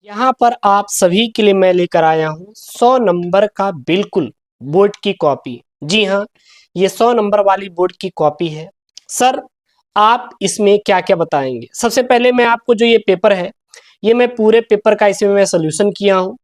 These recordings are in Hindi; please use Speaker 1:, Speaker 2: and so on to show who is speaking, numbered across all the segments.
Speaker 1: यहाँ पर आप सभी के लिए मैं लेकर आया हूँ 100 नंबर का बिल्कुल बोर्ड की कॉपी। जी हाँ, ये 100 नंबर वाली बोर्ड की कॉपी है। सर, आप इसमें क्या क्या बताएंगे? सबसे पहले मैं आपको जो ये पेपर है, ये मैं पूरे पेपर का इसमें मैं सोल्यूशन किया हूँ,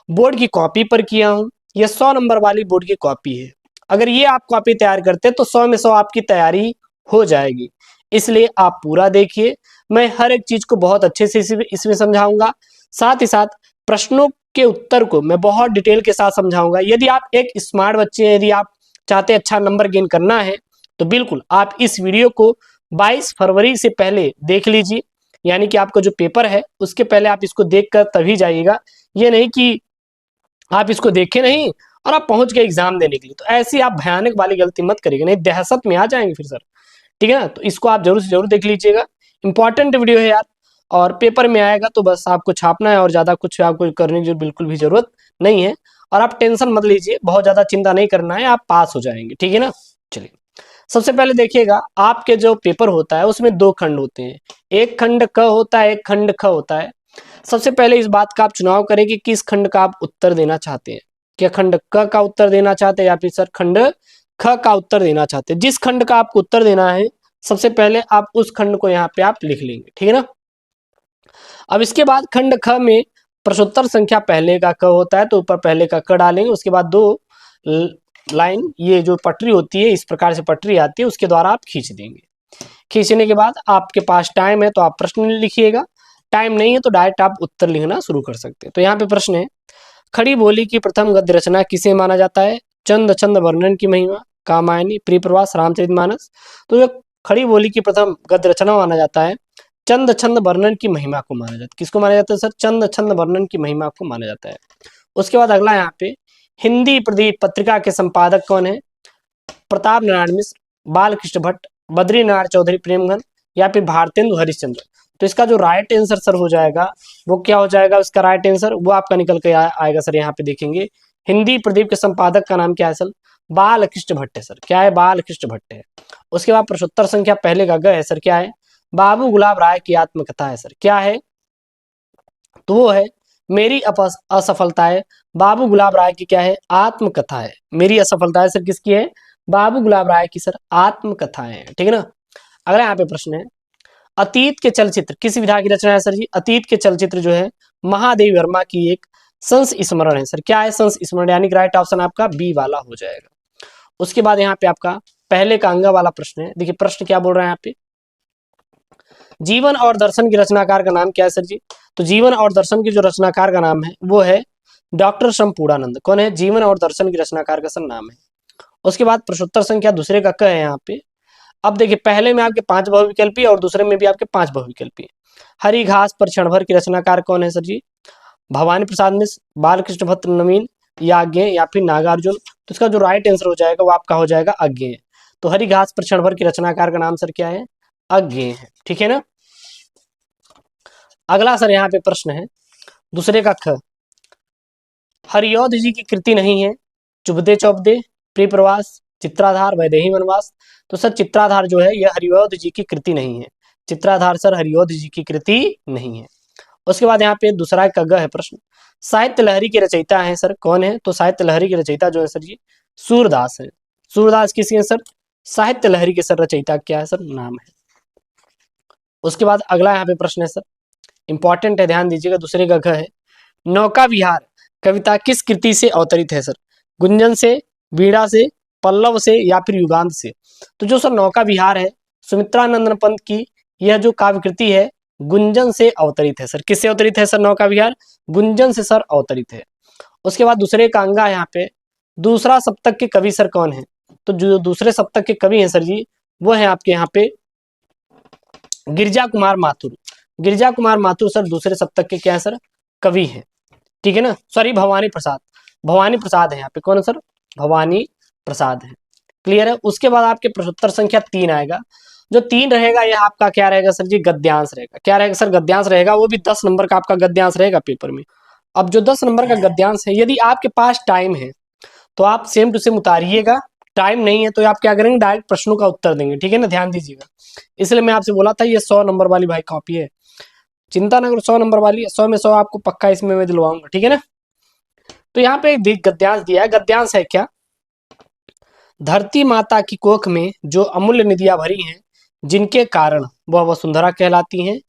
Speaker 1: बोर्ड की कॉपी पर किया हूँ। ये 100 नंबर वाली बोर्ड की कॉपी है। अगर ये आप कॉपी तैयार करते तो 100 में 100 आपकी तैयारी हो जाएगी। इसलिए आप पूरा देखिए, मैं हर एक चीज को बहुत अच्छे से इसमें समझाऊंगा। साथ ही साथ प्रश्नों के उत्तर को मैं बहुत डिटेल के साथ समझाऊंगा। यदि आप एक स्मार्ट बच्चे हैं, यदि आप चाहते हैं अच्छा नंबर गेन करना है, तो बिल्कुल आप इस वीडियो को 22 फरवरी से पहले देख लीजिए। यानी कि आपका जो पेपर है उसके पहले आप इसको देखकर तभी जाइएगा। ये नहीं कि आप इसको देखे नहीं और आप पहुंच गए एग्जाम देने के लिए, तो ऐसी आप भयानक वाली गलती मत करिएगा, नहीं दहशत में आ जाएंगे फिर सर। ठीक है ना? तो इसको आप जरूर से जरूर देख लीजिएगा। इंपॉर्टेंट वीडियो है यार, और पेपर में आएगा तो बस आपको छापना है और ज्यादा कुछ आपको करने की बिल्कुल भी जरूरत नहीं है। और आप टेंशन मत लीजिए, बहुत ज्यादा चिंता नहीं करना है, आप पास हो जाएंगे। ठीक है ना? चलिए, सबसे पहले देखिएगा, आपके जो पेपर होता है उसमें दो खंड होते हैं। एक खंड क होता है, एक खंड ख होता है। सबसे पहले इस बात का आप चुनाव करें कि किस खंड का आप उत्तर देना चाहते हैं। क्या खंड क का उत्तर देना चाहते हैं या फिर सर खंड ख का उत्तर देना चाहते हैं? जिस खंड का आपको उत्तर देना है, सबसे पहले आप उस खंड को यहाँ पे आप लिख लेंगे। ठीक है ना? अब इसके बाद खंड ख में प्रश्नोत्तर संख्या पहले का क होता है, तो ऊपर पहले का क डालेंगे। उसके बाद दो लाइन, ये जो पटरी होती है, इस प्रकार से पटरी आती है, उसके द्वारा आप खींच देंगे। खींचने के बाद आपके पास टाइम है तो आप प्रश्न लिखिएगा, टाइम नहीं है तो डायरेक्ट आप उत्तर लिखना शुरू कर सकते हैं। तो यहाँ पे प्रश्न है, खड़ी बोली की प्रथम गद्य रचना किसे माना जाता है? चंद छंद वर्णन की महिमा, कामायनी, प्रियप्रवास, रामचरितमानस। तो जो खड़ी बोली की प्रथम गद्य रचना माना जाता है, चंद छंद वर्णन की महिमा को माना जाता है। किसको माना जाता है सर? चंद छंद वर्णन की महिमा को माना जाता है। उसके बाद अगला यहाँ पे, हिंदी प्रदीप पत्रिका के संपादक कौन है? प्रताप नारायण मिश्र, बालकृष्ण भट्ट, बद्रीनारायण चौधरी प्रेमगन, या फिर भारतेंदु हरिश्चंद्र। तो इसका जो राइट आंसर सर हो जाएगा, वो क्या हो जाएगा? इसका राइट आंसर वो आपका निकल के आएगा सर। यहाँ पे देखेंगे, हिंदी प्रदीप के संपादक का नाम क्या है सर? बालकृष्ण भट्ट है सर। क्या है? बालकृष्ण भट्ट है। उसके बाद प्रश्नोत्तर संख्या पहले का ग है सर। क्या है? बाबू गुलाब राय की आत्मकथा है सर। क्या है? तो वो है मेरी असफलता है। बाबू गुलाब राय की क्या है? आत्मकथा है। मेरी असफलता है सर किसकी है? बाबू गुलाब राय की सर आत्मकथा है। ठीक है ना? अगला यहाँ पे प्रश्न है, अतीत के चलचित्र किस विधा की रचना है सर जी? अतीत के चलचित्र जो है महादेवी वर्मा की एक संस्मरण है सर। क्या है? संस्मरण, यानी कि राइट ऑप्शन आपका बी वाला हो जाएगा। उसके बाद यहाँ पे आपका पहले का अंगा वाला प्रश्न है। देखिए प्रश्न क्या बोल रहा है यहाँ पे, जीवन और दर्शन की रचनाकार का नाम क्या है सर जी? तो जीवन और दर्शन की जो रचनाकार का नाम है वो है डॉक्टर शमपूरानंद। कौन है? जीवन और दर्शन की रचनाकार का सर नाम है। उसके बाद प्रश्नोत्तर संख्या दूसरे का क है यहाँ पे। अब देखिए, पहले में आपके 5 बहुविकल्पी और दूसरे में भी आपके 5 बहुविकल्पी। हरी घास पर क्षण भर की रचनाकार कौन है सर जी? भवानी प्रसाद मिश्र, बालकृष्ण भट्ट नवीन, याज्ञेय, या फिर नागार्जुन। तो इसका जो राइट आंसर हो जाएगा वो आपका हो जाएगा अज्ञेय। तो हरी घास पर क्षण भर की रचनाकार का नाम सर क्या है? अज्ञेय है। ठीक है ना? अगला सर यहाँ पे प्रश्न है दूसरे का ख, हरिऔध जी की कृति नहीं है, चुभदे चौपदे, प्रियप्रवास, चित्राधार, वैदेही वनवास। तो सर चित्राधार जो है यह हरिऔध जी की कृति नहीं है। चित्राधार सर हरिऔध जी की कृति नहीं है। उसके बाद यहाँ पे दूसरा का ग है प्रश्न, साहित्य लहरी के रचयिता है सर। कौन है? तो साहित्य लहरी के रचयिता जो है सर जी सूरदास है। सूरदास किसी है सर? साहित्य लहरी के सर रचयिता क्या है सर? नाम है। उसके बाद अगला यहाँ पे प्रश्न है सर, इंपॉर्टेंट है, ध्यान दीजिएगा। दूसरे का घ है, नौका विहार कविता किस कृति से अवतरित है सर? गुंजन से, वीणा से, पल्लव से, या फिर युगांत से। तो जो सर नौका विहार है सुमित्रानंदन पंत की, यह जो काव्य कृति है गुंजन से अवतरित है सर। किससे अवतरित है सर नौका विहार? गुंजन से सर अवतरित है। उसके बाद दूसरे का अंगा यहाँ पे, दूसरा सप्तक के कवि सर कौन है? तो जो दूसरे सप्तक के कवि हैं सर जी, वो है आपके यहाँ पे गिरिजा कुमार माथुर। गिरिजा कुमार माथुर सर दूसरे सप्तक के क्या है सर? कवि है। ठीक है ना? सॉरी, भवानी प्रसाद। भवानी प्रसाद है यहाँ पे। कौन सर? भवानी प्रसाद है। क्लियर है? उसके बाद आपके प्रश्नोत्तर संख्या 3 आएगा। जो 3 रहेगा यह आपका क्या रहेगा सर जी? गद्यांश रहेगा। क्या रहेगा सर? गद्यांश रहेगा। वो भी 10 नंबर का आपका गद्यांश रहेगा पेपर में। अब जो 10 नंबर का गद्यांश है, यदि आपके पास टाइम है तो आप सेम टू सेम उतारिएगा, टाइम नहीं है तो आप क्या करेंगे? डायरेक्ट प्रश्नों का उत्तर देंगे। ठीक है ना? ध्यान दीजिएगा, इसलिए मैं आपसे बोला था ये 100 नंबर वाली भाई कॉपी है। चिंता ना करो, 100 नंबर वाली, 100 में 100 आपको पक्का इसमें मैं दिलवाऊंगा, ठीक है ना। तो यहाँ पे एक गद्यांश दिया है, गद्यांश है क्या, धरती माता की कोख में जो अमूल्य निधियां भरी हैं, जिनके कारण वह वसुंधरा कहलाती हैं,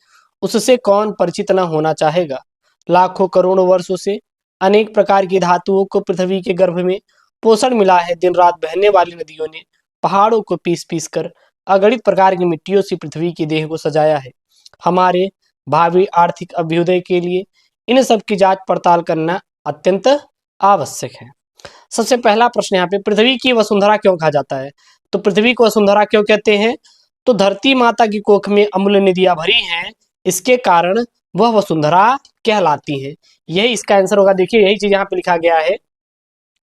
Speaker 1: उससे कौन परिचित न होना चाहेगा। लाखों करोड़ों वर्षों से अनेक प्रकार की धातुओं को पृथ्वी के गर्भ में पोषण मिला है। दिन रात बहने वाली नदियों ने पहाड़ों को पीस पीस कर अगणित प्रकार की मिट्टियों से पृथ्वी की देह को सजाया है। हमारे भावी आर्थिक अभ्युदय के लिए इन सब की जांच पड़ताल करना अत्यंत आवश्यक है। सबसे पहला प्रश्न यहाँ पे, पृथ्वी की वसुंधरा क्यों कहा जाता है। तो पृथ्वी को वसुंधरा क्यों कहते हैं, तो धरती माता की कोख में अमूल्य निधियां भरी हैं, इसके कारण वह वसुंधरा कहलाती है। यही इसका आंसर होगा। देखिए यही चीज यहाँ पे लिखा गया है,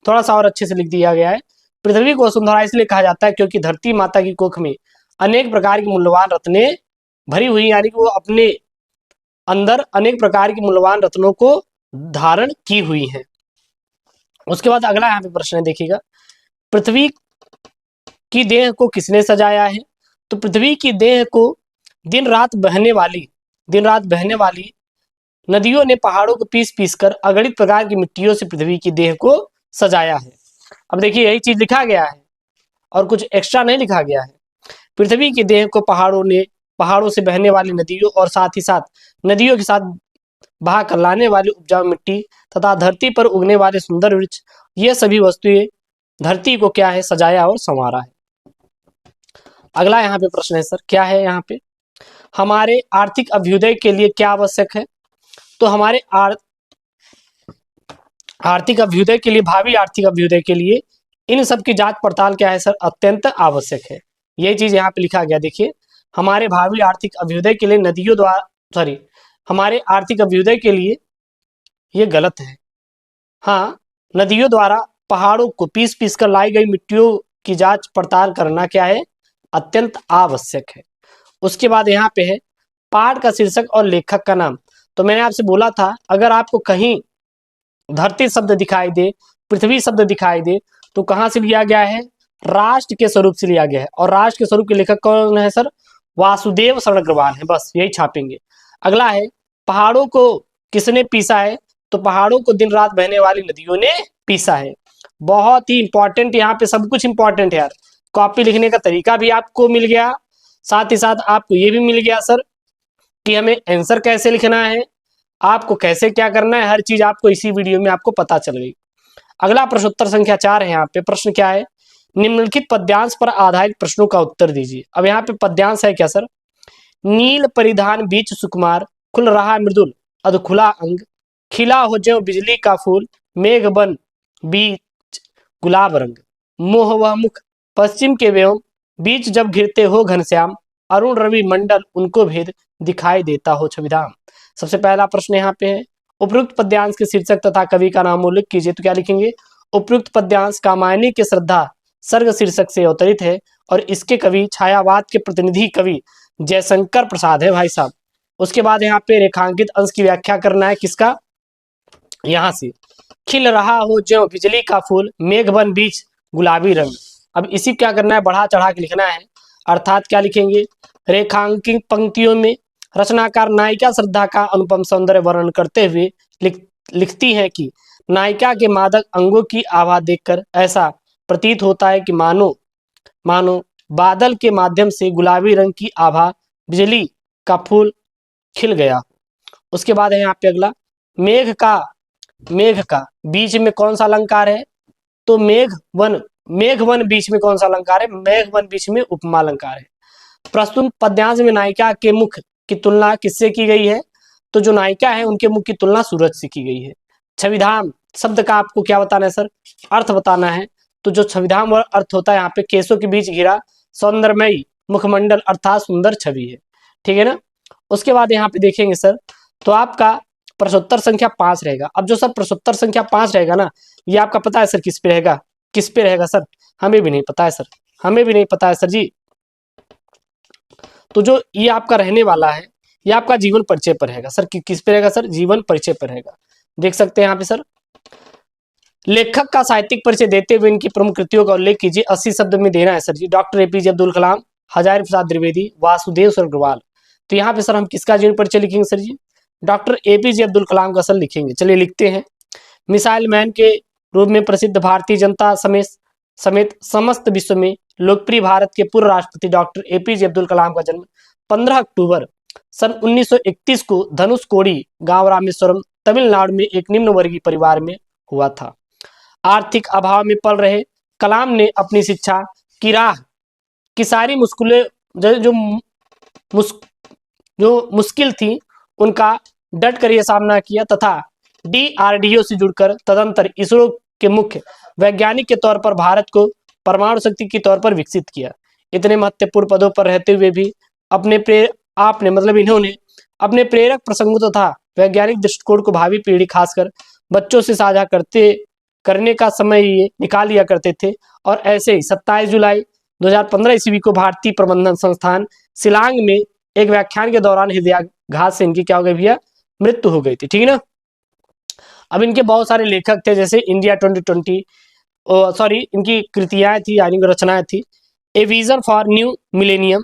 Speaker 1: थोड़ा सा और अच्छे से लिख दिया गया है। पृथ्वी को वसुंधरा इसलिए कहा जाता है क्योंकि धरती माता की कोख में अनेक प्रकार की मूल्यवान रत्नें भरी हुई, यानी कि वो अपने अंदर अनेक प्रकार की मूल्यवान रत्नों को धारण की हुई है। उसके बाद अगला यहाँ पे प्रश्न है, देखिएगा, पृथ्वी की देह को किसने सजाया है। तो पृथ्वी की देह को दिन रात बहने वाली नदियों ने पहाड़ों को पीस पीस कर अगणित प्रकार की मिट्टियों से पृथ्वी की देह को सजाया है। अब देखिए यही चीज लिखा गया है और कुछ एक्स्ट्रा नहीं लिखा गया है। पृथ्वी की देह को पहाड़ों से बहने वाली नदियों और साथ ही साथ नदियों के साथ बहा कर लाने वाली उपजाऊ मिट्टी तथा धरती पर उगने वाले सुंदर वृक्ष, ये सभी वस्तुएं धरती को क्या है, सजाया और संवारा है। अगला यहाँ पे प्रश्न है सर, क्या है यहाँ पे, हमारे आर्थिक अभ्युदय के लिए क्या आवश्यक है। तो हमारे आर्थिक अभ्युदय के लिए, भावी आर्थिक अभ्युदय के लिए इन सब की जांच पड़ताल क्या है सर, अत्यंत आवश्यक है। यही चीज यहाँ पे लिखा गया। देखिए हमारे भावी आर्थिक अभ्युदय के लिए नदियों द्वारा, हमारे आर्थिक अभ्युदय के लिए, ये गलत है, हाँ, नदियों द्वारा पहाड़ों को पीस पीस कर लाई गई मिट्टियों की जांच पड़ताल करना क्या है, अत्यंत आवश्यक है। उसके बाद यहाँ पे है पाठ का शीर्षक और लेखक का नाम। तो मैंने आपसे बोला था, अगर आपको कहीं धरती शब्द दिखाई दे, पृथ्वी शब्द दिखाई दे, तो कहाँ से लिया गया है, राष्ट्र के स्वरूप से लिया गया है। और राष्ट्र के स्वरूप के लेखक कौन है सर, वासुदेव शरण अग्रवाल है, बस यही छापेंगे। अगला है पहाड़ों को किसने पीसा है। तो पहाड़ों को दिन रात बहने वाली नदियों ने पीसा है। बहुत ही इंपॉर्टेंट, यहाँ पे सब कुछ इंपॉर्टेंट है यार। कॉपी लिखने का तरीका भी आपको मिल गया, साथ ही साथ आपको ये भी मिल गया सर कि हमें आंसर कैसे लिखना है, आपको कैसे क्या करना है, हर चीज आपको इसी वीडियो में आपको पता चल गई। अगला प्रश्नोत्तर संख्या 4 है। यहाँ पे प्रश्न क्या है, निम्नलिखित पद्यांश पर आधारित प्रश्नों का उत्तर दीजिए। अब यहाँ पे पद्यांश है क्या सर, नील परिधान बीच सुकुमार, खुल रहा मृदुल अधखुला अंग, खिला हो ज्यों बिजली का फूल, मेघ बन बीच गुलाब रंग, मोह वह मुख पश्चिम के व्योम, बीच जब घिरते हो घनश्याम, अरुण रवि मंडल उनको भेद, दिखाई देता हो छविधाम। सबसे पहला प्रश्न यहाँ पे है, उपयुक्त पद्यांश के शीर्षक तथा कवि का नाम उल्लेख कीजिए। तो क्या लिखेंगे, उपयुक्त पद्यांश कामायनी के श्रद्धा सर्ग शीर्षक से अवतरित है और इसके कवि छायावाद के प्रतिनिधि कवि जयशंकर प्रसाद है भाई साहब। उसके बाद यहाँ पे रेखांकित अंश की व्याख्या करना है, किसका, यहाँ से, खिल रहा हो ज्यों बिजली का फूल, मेघ बन बीच गुलाबी रंग। अब इसी क्या करना है, बढ़ा चढ़ा के लिखना है, अर्थात क्या लिखेंगे, रेखांकित पंक्तियों में रचनाकार नायिका श्रद्धा का अनुपम सौंदर्य वर्णन करते हुए लिखती है कि नायिका के मादक अंगों की आभा देखकर ऐसा प्रतीत होता है कि मानो बादल के माध्यम से गुलाबी रंग की आभा बिजली का फूल खिल गया। उसके बाद है यहाँ पे अगला, मेघ का बीच में कौन सा अलंकार है। तो मेघ वन बीच में कौन सा अलंकार है, मेघ वन बीच में उपमा अलंकार है। प्रस्तुत पद्यांश में नायिका के मुख की तुलना किससे की गई है। तो जो नायिका है उनके मुख की तुलना सूरज से की गई है। छविधाम शब्द का आपको क्या बताना है सर, अर्थ बताना है। तो जो छविधाम अर्थ होता है यहाँ पे केसों के बीच घिरा सौंदर्यमयी मुखमंडल अर्थात सुंदर छवि है, ठीक है ना। उसके बाद यहाँ पे देखेंगे सर, तो आपका प्रश्नोत्तर संख्या 5 रहेगा। अब जो सर प्रश्नोत्तर संख्या 5 रहेगा ना, ये आपका पता है सर किस पे रहेगा सर, हमें भी नहीं पता है सर जी। तो जो ये आपका रहने वाला है, ये आपका जीवन परिचय पर रहेगा सर। किस पे रहेगा सर, जीवन परिचय पर रहेगा। देख सकते हैं यहाँ पे सर, लेखक का साहित्यिक परिचय देते हुए इनकी प्रमुख कृतियों का उल्लेख कीजिए। 80 शब्द में देना है सर जी। डॉक्टर APJ अब्दुल कलाम, हजारी प्रसाद द्विवेदी, वासुदेव शरण अग्रवाल। तो यहाँ पे सर हम किसका जीवन परिचय लिखेंगे सर जी, डॉक्टर एपीजे अब्दुल कलाम का सर लिखेंगे। चलिए लिखते हैं। मिसाइल मैन के रूप में प्रसिद्ध भारतीय जनता समेत समस्त विश्व में लोकप्रिय भारत के पूर्व राष्ट्रपति डॉक्टर एपीजे अब्दुल कलाम का जन्म 15 अक्टूबर सन 1931 को धनुषकोडी गांव रामेश्वरम तमिलनाडु में एक निम्न वर्गीय परिवार में हुआ था। आर्थिक अभाव में पल रहे कलाम ने अपनी शिक्षा की राह की सारी मुश्किलें जो मुश्किल थी उनका डट कर यह सामना किया तथा डीआरडीओ से जुड़कर तदंतर इसरो के मुख्य वैज्ञानिक के तौर पर भारत को परमाणु शक्ति के तौर पर विकसित किया। इतने महत्वपूर्ण पदों पर रहते हुए भी इन्होंने अपने प्रेरक प्रसंगों तथा वैज्ञानिक दृष्टिकोण को भावी पीढ़ी खासकर बच्चों से साझा करने का समय ये निकाल लिया करते थे। और ऐसे ही 27 जुलाई 2015 ईस्वी को भारतीय प्रबंधन संस्थान शिलांग में एक व्याख्यान के दौरान हृदयाघात से इनकी क्या हो गई भैया, मृत्यु हो गई थी। ठीक है ना। अब इनके बहुत सारे लेखक थे, जैसे इंडिया 2020 इनकी कृतियां थी यानी रचनाएं थी। A vision for new millennium,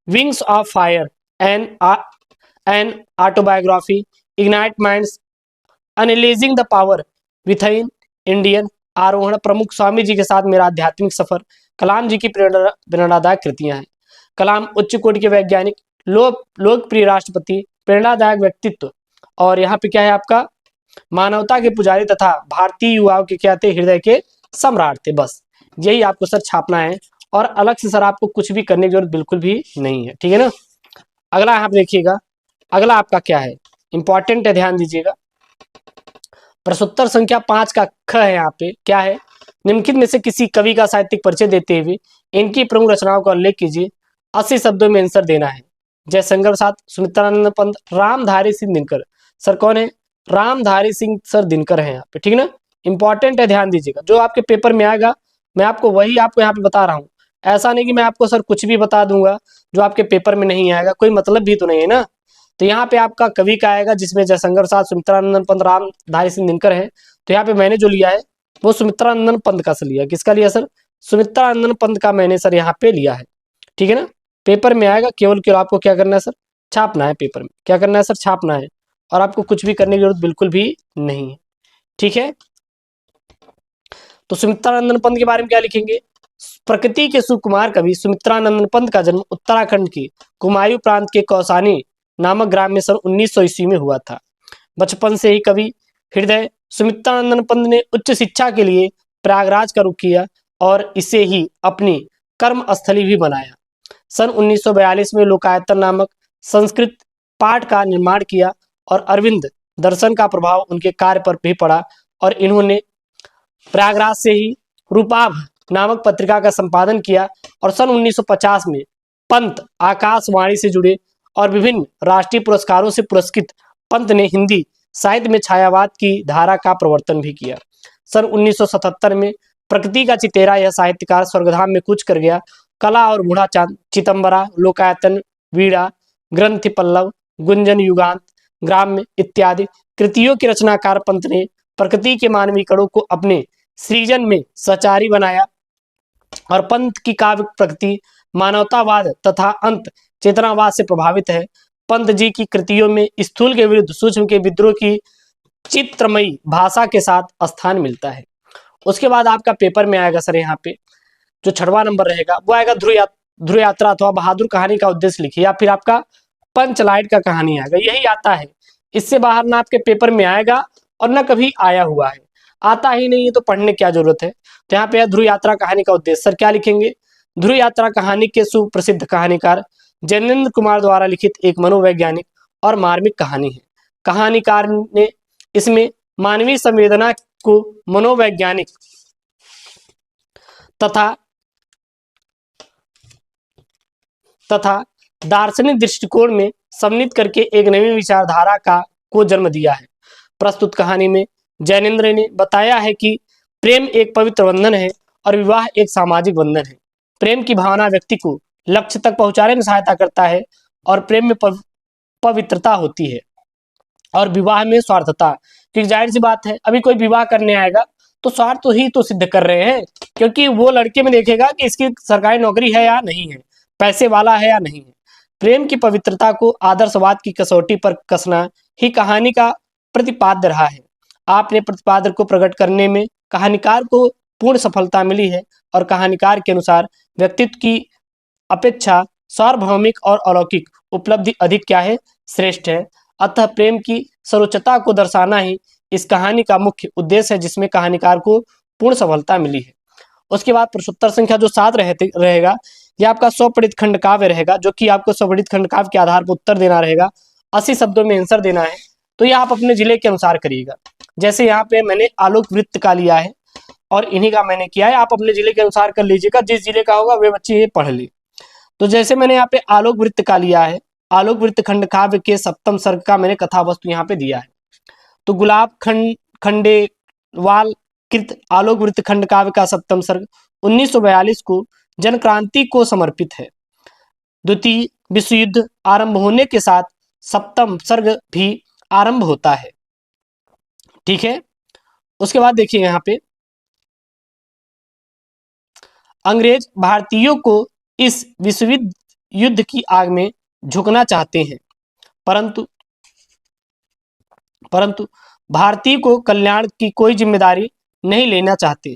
Speaker 1: wings of fire, an autobiography, ignite minds, analysing the power with in Indian, आरोहण, प्रमुख, स्वामी जी के साथ मेरा आध्यात्मिक सफर, कलाम जी की प्रेरणादायक कृतियां हैं। कलाम उच्च कोटि के वैज्ञानिक, लोकप्रिय राष्ट्रपति, प्रेरणादायक व्यक्तित्व, और यहाँ पे क्या है आपका, मानवता के पुजारी तथा भारतीय युवाओं के क्या थे, हृदय के सम्राट थे। बस यही आपको सर छापना है और अलग से सर आपको कुछ भी करने की जरूरत बिल्कुल भी नहीं है। ठीक है ना। अगला यहाँ पे देखिएगा, अगला आपका क्या है, इंपॉर्टेंट है, ध्यान दीजिएगा। प्रश्नोत्तर संख्या 5 का ख है। यहाँ पे क्या है, निम्नलिखित में से किसी कवि का साहित्यिक परिचय देते हुए इनकी प्रमुख रचनाओं का उल्लेख कीजिए। 80 शब्दों में आंसर देना है। जयशंकर प्रसाद, सुमित्रानंद पंत, रामधारी सिंह दिनकर। सर कौन है, रामधारी सिंह सर दिनकर है यहाँ पे। ठीक ना, इंपॉर्टेंट है, ध्यान दीजिएगा। जो आपके पेपर में आएगा मैं आपको वही आपको यहाँ पे बता रहा हूँ। ऐसा नहीं कि मैं आपको सर कुछ भी बता दूंगा जो आपके पेपर में नहीं आएगा, कोई मतलब भी तो नहीं है ना। तो यहाँ पे आपका कवि का आएगा जिसमें जयशंकर प्रसाद, सुमित्रानंदन पंत, रामधारी सिंह दिनकर है। तो यहाँ पे मैंने जो लिया है वो सुमित्रानंदन पंत का सर लिया। किसका लिया सर, सुमित्रानंदन पंत का मैंने सर यहाँ पे लिया है। ठीक है ना, पेपर में आएगा, केवल आपको क्या करना है सर, छापना है। पेपर में क्या करना है सर, छापना है, और आपको कुछ भी करने की जरूरत बिल्कुल भी नहीं है। ठीक है, तो सुमित्रानंदन पंत के बारे में क्या लिखेंगे, प्रकृति के सुकुमार कवि सुमित्रानंदन पंत का जन्म उत्तराखंड के कुमायूं प्रांत के कौसानी नामक ग्राम में सन 1900 ईस्वी में हुआ था। बचपन से ही कवि हृदय सुमित्रानंदन पंत ने उच्च शिक्षा के लिए प्रयागराज का रुख किया और इसे ही अपनी कर्म स्थली भी बनाया। सन 1942 में लोकायतन नामक संस्कृत पाठ का निर्माण किया और अरविंद दर्शन का प्रभाव उनके कार्य पर भी पड़ा और इन्होंने प्रयागराज से ही रूपाभ नामक पत्रिका का संपादन किया। और सन 1950 में पंत आकाशवाणी से जुड़े और विभिन्न राष्ट्रीय पुरस्कारों से पुरस्कृत पंत ने हिंदी साहित्य में छायावाद की धारा का प्रवर्तन भी किया। सन 1977 में प्रकृति का चितेरा यह साहित्यकार स्वर्गधाम में कूच कर गया। कला और बूढ़ा चांद, चितंबरा, लोकायतन, वीड़ा, ग्रंथि पल्लव, गुंजन युगांत, ग्राम्य इत्यादि कृतियों के रचनाकार पंत ने प्रकृति के मानवीय कणों को अपने सृजन में सचारी बनाया और पंत की काव्य प्रकृति मानवतावाद तथा अंत चेतनावाद से प्रभावित है। पंत जी की कृतियों में स्थूल के विरुद्ध सूक्ष्म के विद्रोह की चित्रमयी भाषा के साथ स्थान मिलता है। उसके बाद आपका पेपर में आएगा सर, यहाँ पे जो 6वां नंबर रहेगा वो आएगा ध्रुव यात्रा अथवा बहादुर कहानी का उद्देश्य लिखिए, या फिर आपका पंचलाइट का कहानी आएगा, यही आता है। इससे बाहर ना आपके पेपर में आएगा और ना कभी आया हुआ है, आता ही नहीं है तो पढ़ने क्या जरूरत है। तो यहाँ पे है ध्रुव यात्रा कहानी का उद्देश्य। सर क्या लिखेंगे, ध्रुव यात्रा कहानी के सुप्रसिद्ध कहानीकार जैनेन्द्र कुमार द्वारा लिखित एक मनोवैज्ञानिक और मार्मिक कहानी है। कहानीकार ने इसमें मानवीय संवेदना को मनोवैज्ञानिक तथा दार्शनिक दृष्टिकोण में सम्मिलित करके एक नई विचारधारा को जन्म दिया है। प्रस्तुत कहानी में जैनेन्द्र ने बताया है कि प्रेम एक पवित्र बंधन है और विवाह एक सामाजिक बंधन है। प्रेम की भावना व्यक्ति को लक्ष्य तक पहुंचाने में सहायता करता है और प्रेम में पवित्रता होती है और विवाह में स्वार्थता। क्योंकि जाहिर सी बात है, अभी कोई विवाह करने आएगा तो स्वार्थ ही तो सिद्ध कर रहे हैं, क्योंकि वो लड़के में देखेगा कि इसकी सरकारी नौकरी है या नहीं है, पैसे वाला है या नहीं है। प्रेम की पवित्रता को आदर्शवाद की कसौटी पर कसना ही कहानी का प्रतिपाद्य रहा है। आपने प्रतिपाद्य को प्रकट करने में कहानीकार को पूर्ण सफलता मिली है और कहानीकार के अनुसार व्यक्तित्व की अपेक्षा सार्वभौमिक और अलौकिक उपलब्धि अधिक क्या है, श्रेष्ठ है। अतः प्रेम की सर्वोच्चता को दर्शाना ही इस कहानी का मुख्य उद्देश्य है, जिसमें कहानीकार को पूर्ण सफलता मिली है। उसके बाद प्रश्नोत्तर संख्या जो 7 रहेगा, यह आपका स्वपठित खंड काव्य रहेगा, जो कि आपको स्वपठित खंड काव्य के आधार पर उत्तर देना रहेगा। 80 शब्दों में आंसर देना है। तो यह आप अपने जिले के अनुसार करिएगा। जैसे यहाँ पे मैंने आलोक वृत्त का लिया है और इन्हीं का मैंने किया है, आप अपने जिले के अनुसार कर लीजिएगा। जिस जिले का होगा वे बच्चे ये पढ़ ली। तो जैसे मैंने यहाँ पे आलोक वृत्त का लिया है, आलोक वृत्त खंड काव्य के सप्तम सर्ग का मैंने कथा वस्तु यहाँ पे दिया है। तो गुलाब खंडेवाल कृत आलोक वृत्त खंड काव्य का सप्तम सर्ग 1942 को जन क्रांति को समर्पित है। द्वितीय विश्व युद्ध आरंभ होने के साथ सप्तम सर्ग भी आरंभ होता है। ठीक है। उसके बाद देखिए यहाँ पे, अंग्रेज भारतीयों को इस विश्व युद्ध की आग में झुकना चाहते हैं, परंतु भारतीय को कल्याण की कोई जिम्मेदारी नहीं लेना चाहते।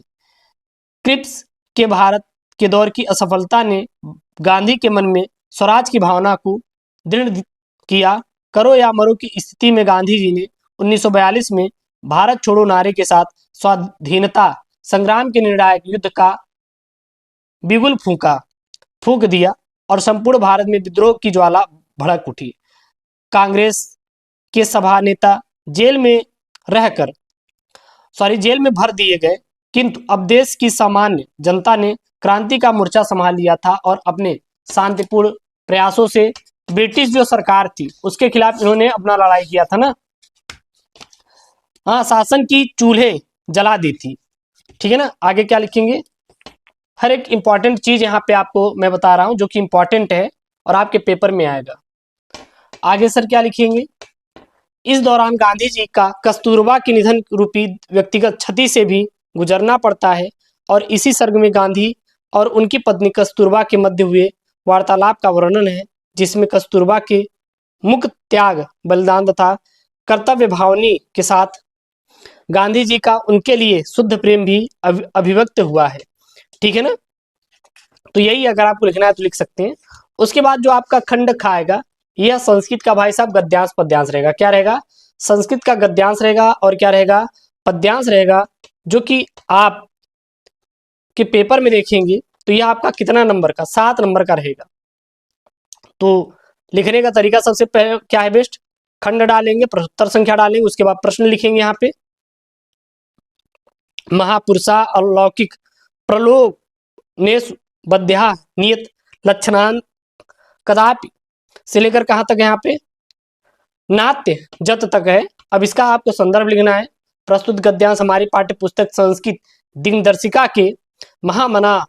Speaker 1: क्रिप्स के भारत के दौर की असफलता ने गांधी के मन में स्वराज की भावना को दृढ़ किया। करो या मरो की स्थिति में गांधी जी ने 1942 में भारत छोड़ो नारे के साथ स्वाधीनता संग्राम के निर्णायक युद्ध का बिगुल फूंक दिया और संपूर्ण भारत में विद्रोह की ज्वाला भड़क उठी। कांग्रेस के सभा नेता जेल में भर दिए गए, किंतु अब देश की सामान्य जनता ने क्रांति का मोर्चा संभाल लिया था और अपने शांतिपूर्ण प्रयासों से ब्रिटिश जो सरकार थी उसके खिलाफ इन्होंने अपना लड़ाई किया था ना। हाँ, शासन की चूल्हे जला दी थी। ठीक है ना। आगे क्या लिखेंगे, हर एक इंपॉर्टेंट चीज यहाँ पे आपको मैं बता रहा हूं जो कि इंपॉर्टेंट है और आपके पेपर में आएगा। आगे सर क्या लिखेंगे, इस दौरान गांधी जी का कस्तूरबा के निधन रूपी व्यक्तिगत क्षति से भी गुजरना पड़ता है और इसी सर्ग में गांधी और उनकी पत्नी कस्तूरबा के मध्य हुए वार्तालाप का वर्णन है, जिसमें कस्तूरबा के मुक्त त्याग बलिदान तथा कर्तव्य भावनी के साथ गांधी जी का उनके लिए शुद्ध प्रेम भी अभिव्यक्त हुआ है। ठीक है ना। तो यही अगर आपको लिखना है तो लिख सकते हैं। उसके बाद जो आपका खंड खाएगा, यह संस्कृत का भाई साहब गद्यांश पद्यांश रहेगा। क्या रहेगा, संस्कृत का गद्यांश रहेगा और क्या रहेगा, पद्यांश रहेगा, जो कि आप के पेपर में देखेंगे तो यह आपका कितना नंबर का, 7 नंबर का रहेगा। तो लिखने का तरीका सबसे पहले क्या है, बेस्ट खंड डालेंगे, प्रश्नोत्तर संख्या डालेंगे, उसके बाद प्रश्न लिखेंगे। यहाँ पे महापुरुषा अलौकिक प्रलोभ ने बद्या नियत लक्षणान कदापि से लेकर कहाँ तक यहाँ पे नाट्य जत तक है। अब इसका आपको संदर्भ लिखना है। प्रस्तुत गद्यांश हमारी पाठ्य पुस्तक संस्कृत दिनदर्शिका के महामना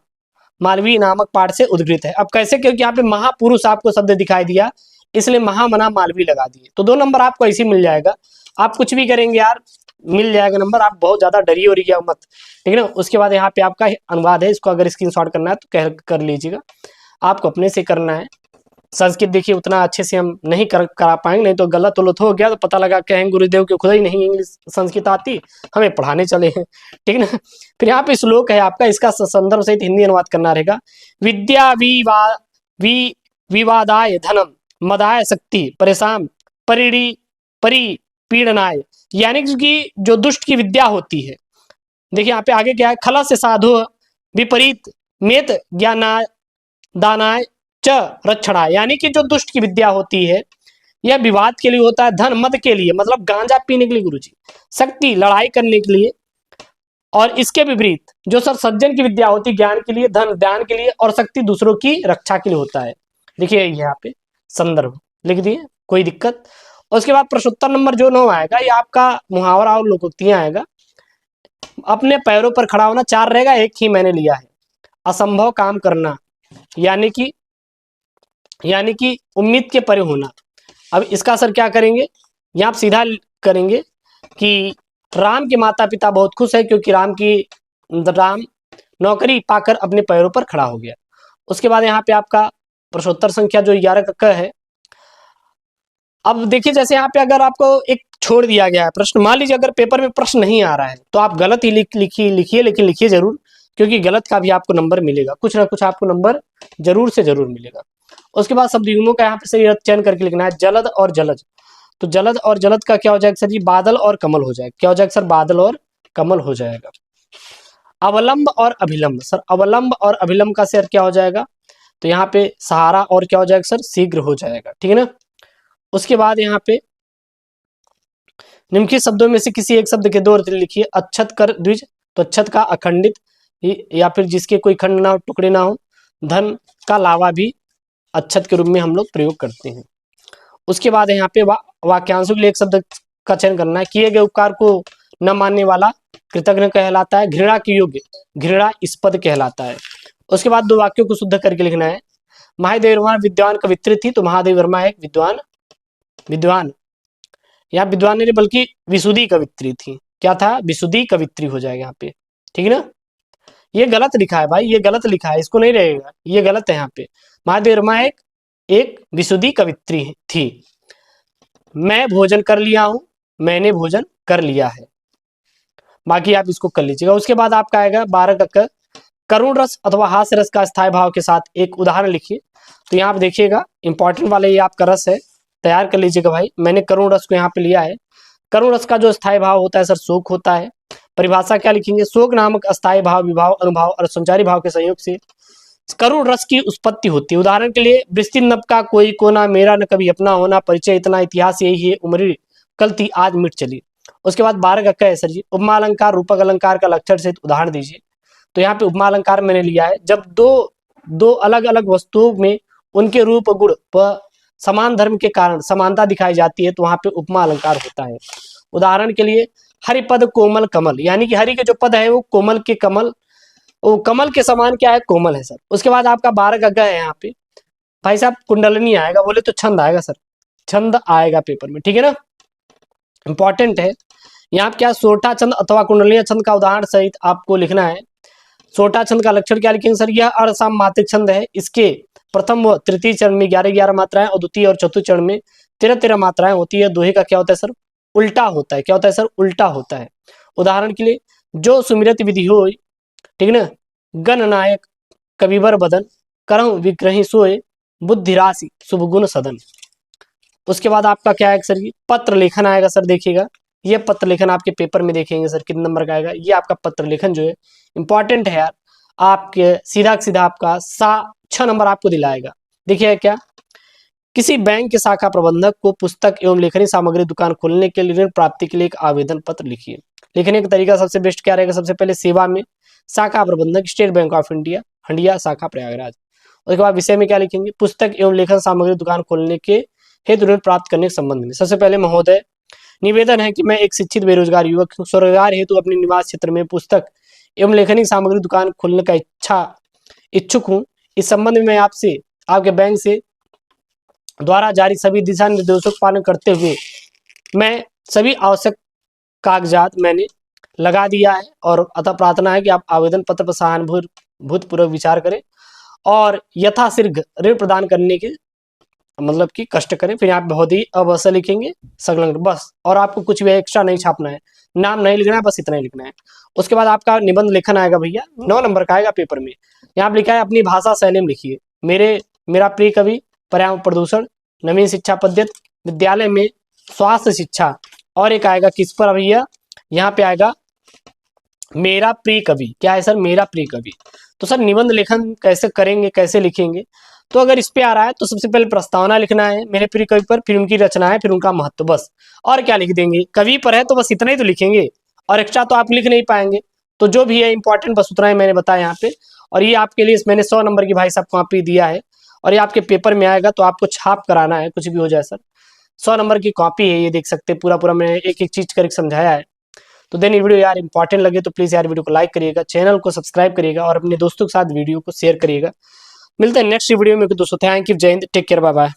Speaker 1: मालवीय नामक पाठ से उद्गृत है। अब कैसे, क्योंकि यहाँ पे महापुरुष आपको शब्द दिखाई दिया इसलिए महामना मालवीय लगा दिए, तो 2 नंबर आपको ऐसे मिल जाएगा। आप कुछ भी करेंगे यार मिल जाएगा नंबर, आप बहुत ज्यादा डरिए और क्या मत। ठीक है ना। उसके बाद यहाँ पे आपका अनुवाद है, इसको अगर स्क्रीनशॉट करना है तो कर लीजिएगा, आपको अपने से करना है। संस्कृत देखिए उतना अच्छे से हम नहीं करा पाएंगे, नहीं तो गलत उलत हो गया तो पता लगा कहेंगे गुरुदेव के खुद ही नहीं इंग्लिश संस्कृत आती, हमें पढ़ाने चले हैं। ठीक है ना। फिर यहाँ पे श्लोक है आपका, इसका संदर्भ सहित हिंदी अनुवाद करना रहेगा। विद्या विवादाय धनम मदाय शक्ति परेशान परिपीड़नाय, यानी कि जो दुष्ट की विद्या होती है। देखिए यहाँ पे आगे क्या है, खला से साधु विपरीत मेत ज्ञानाय दानाय च रक्षणाय, यानी कि जो दुष्ट की विद्या होती है यह विवाद के लिए होता है, धन मद के लिए मतलब गांजा पीने के लिए गुरुजी, शक्ति लड़ाई करने के लिए, और इसके विपरीत जो सर सज्जन की विद्या होती है ज्ञान के लिए, धन ध्यान के लिए और शक्ति दूसरों की रक्षा के लिए होता है। देखिए यहाँ पे संदर्भ लिख दिए, कोई दिक्कत। उसके बाद प्रश्नोत्तर नंबर जो 9 आएगा ये आपका मुहावरा और लोकोक्तियां आएगा। अपने पैरों पर खड़ा होना 4 रहेगा, एक ही मैंने लिया है, असंभव काम करना यानी कि उम्मीद के परे होना। अब इसका असर क्या करेंगे, यहाँ आप सीधा करेंगे कि राम के माता पिता बहुत खुश है क्योंकि राम नौकरी पाकर अपने पैरों पर खड़ा हो गया। उसके बाद यहाँ पे आपका प्रश्नोत्तर संख्या जो 11 का क है। अब देखिए जैसे यहाँ पे अगर आपको एक छोड़ दिया गया है प्रश्न, मान लीजिए अगर पेपर में प्रश्न नहीं आ रहा है तो आप गलत ही लिखिए, लेकिन लिखिए जरूर, क्योंकि गलत का भी आपको नंबर मिलेगा, कुछ ना कुछ आपको नंबर जरूर से जरूर मिलेगा। उसके बाद शब्द युग्मों का यहाँ पे सही चयन करके लिखना है, जलद और जलज। तो जलद और जलद का क्या हो जाएगा सर जी, बादल और कमल हो जाएगा। क्या हो जाएगा सर, बादल और कमल हो जाएगा। अवलंब और अभिलंब, सर अवलंब और अभिलंब का सर क्या हो जाएगा, तो यहाँ पे सहारा और क्या हो जाएगा सर, शीघ्र हो जाएगा, ठीक है ना। उसके बाद यहाँ पे निम्नलिखित शब्दों में से किसी एक शब्द के दो अर्थ लिखिए। अच्छत कर द्विज, तो अच्छत का अखंडित या फिर जिसके कोई खंड ना हो, टुकड़े ना हो। धन का लावा भी अच्छत के रूप में हम लोग प्रयोग करते हैं। उसके बाद यहाँ पे वाक्यांशों के लिए एक शब्द का चयन करना है। किए गए उपकार को न मानने वाला कृतज्ञ कहलाता है। घृणा के योग्य घृणास्पद कहलाता है। उसके बाद दो वाक्यों को शुद्ध करके लिखना है। महादेव वर्मा विद्वान कवित्री थी, तो महादेव वर्मा एक विद्वान यहाँ विद्वान नहीं बल्कि विशुद्धि कवित्री थी। क्या था, विशुद्धि कवित्री हो जाएगा यहाँ पे, ठीक है ना। ये गलत लिखा है भाई, ये गलत लिखा है, इसको नहीं रहेगा, ये गलत है यहाँ पे। महादेव वर्मा एक विशुद्धि कवित्री थी। मैं भोजन कर लिया हूं, मैंने भोजन कर लिया है। बाकी आप इसको कर लीजिएगा। उसके बाद आपका आएगा 12 का करुण रस अथवा हास्य रस का स्थायी भाव के साथ एक उदाहरण लिखिए। तो यहाँ आप देखिएगा इंपॉर्टेंट वाला ये आपका रस है, तैयार कर लीजिएगा भाई। मैंने करुण रस को यहाँ पे लिया है। करुण रस का जो स्थायी भाव होता है सर शोक होता है। परिभाषा क्या लिखेंगे, शोक नामक अस्थायी भाव विभाव अनुभाव और संचारी भाव के संयोग से करुण रस की उत्पत्ति होती है। उदाहरण के लिए वृष्टि नभ का कोई कोना, मेरा न कभी अपना होना, परिचय इतना, इतिहास यही है, उम्र कलती आज मिट चली। उसके बाद 12 का है सर जी, उपमा अलंकार रूपक अलंकार का लक्षण से उदाहरण दीजिए। तो यहाँ पे उपमा अलंकार मैंने लिया है, जब दो अलग अलग वस्तुओं में उनके रूप गुण व समान धर्म के कारण समानता दिखाई जाती है तो वहां पे उपमा अलंकार होता है। उदाहरण के लिए हरिपद कोमल कमल, यानी कि हरि के जो पद है वो कोमल के वो कमल के समान क्या है, कोमल है सर। उसके बाद आपका 12 का है यहाँ पे भाई साहब, कुंडलनी आएगा, बोले तो छंद आएगा सर, छंद आएगा पेपर में, ठीक है ना, इंपॉर्टेंट है। यहाँ क्या सोटा छंद अथवा कुंडलिया छंद का उदाहरण सहित आपको लिखना है। सोटा छंद का लक्षण क्या लिखेंगे सर, यह अर्धसाम मात्रिक छंद है। इसके प्रथम व तृतीय चरण में 11-11 मात्राएं और द्वितीय और चतुर्थ चरण में 13-13 मात्राएं होती है। दोहे का क्या होता है सर, उल्टा होता है। क्या होता है सर, उल्टा होता है। उदाहरण के लिए जो सुमिरत विधि हो, ठीक है ना, गणनायक कविवर बदन, करम विग्रही सोए, बुद्धि राशि शुभ गुण सदन। उसके बाद आपका क्या है सर, ये पत्र लेखन आएगा सर। देखिएगा ये पत्र लेखन आपके पेपर में देखेंगे सर कितने नंबर का आएगा। ये आपका पत्र लेखन जो है इंपॉर्टेंट है यार, आपके सीधा आपका 6 नंबर आपको दिलाएगा। देखिए क्या, किसी बैंक के शाखा प्रबंधक को पुस्तक एवं लेखनी सामग्री दुकान खोलने के लिए ऋण प्राप्ति के लिए एक आवेदन पत्र लिखिए। लिखने का तरीका सबसे बेस्ट क्या रहेगा, सबसे पहले सेवा में शाखा प्रबंधक स्टेट बैंक ऑफ इंडिया हंडिया शाखा प्रयागराज। उसके बाद विषय में क्या लिखेंगे, पुस्तक एवं लेखन सामग्री दुकान खोलने के हेतु ऋण प्राप्त करने के संबंध में। सबसे पहले महोदय, निवेदन है कि मैं एक शिक्षित बेरोजगार युवक स्वरोजगार हेतु अपने निवास क्षेत्र में पुस्तक एवं लेखनी सामग्री दुकान खोलने का इच्छुक हूँ। इस संबंध में मैं आपसे आपके बैंक से द्वारा जारी सभी दिशा निर्देशों का पालन करते हुए मैं सभी आवश्यक कागजात मैंने लगा दिया है और अतः प्रार्थना है कि आप आवेदन पत्र पर सहानुभूतिपूर्वक विचार करें और यथाशीघ्र ऋण प्रदान करने के मतलब कि कष्ट करें। फिर आप बहुत ही अवश्य लिखेंगे संलग्न बस, और आपको कुछ भी एक्स्ट्रा नहीं छापना है, नाम नहीं लिखना है, बस इतना ही लिखना है। उसके बाद आपका निबंध लेखन आएगा भैया, 9 नंबर का आएगा पेपर में। यहाँ लिखा है अपनी भाषा शैली में लिखिए। मेरा प्रिय कवि, पर्यावरण प्रदूषण, नवीन शिक्षा पद्धति, विद्यालय में स्वास्थ्य शिक्षा, और एक आएगा किस पर भैया, यहाँ पे आएगा मेरा प्रिय कवि। क्या है सर, मेरा प्रिय कवि। तो सर निबंध लेखन कैसे करेंगे, कैसे लिखेंगे, तो अगर इस पे आ रहा है तो सबसे पहले प्रस्तावना लिखना है मेरे प्रिय कवि पर, फिर उनकी रचना है, फिर उनका महत्व, बस। और क्या लिख देंगे, कवि पर है तो बस इतना ही तो लिखेंगे, और एक्स्ट्रा तो आप लिख नहीं पाएंगे। तो जो भी है इंपॉर्टेंट बस उतना ही मैंने बताया यहाँ पे। और ये आपके लिए मैंने 100 नंबर की भाई साहब कॉपी दिया है, और ये आपके पेपर में आएगा तो आपको छाप कराना है, कुछ भी हो जाए सर। 100 नंबर की कॉपी है, ये देख सकते हैं पूरा मैंने एक एक चीज करके समझाया है। तो देन ये वीडियो यार इंपॉर्टेंट लगे तो प्लीज यार वीडियो को लाइक करिएगा, चैनल को सब्सक्राइब करिएगा और अपने दोस्तों के साथ वीडियो को शेयर करिएगा। मिलते हैं नेक्स्ट वीडियो में दोस्तों। थैंक यू, जय हिंद, टेक केयर, बाय बाय।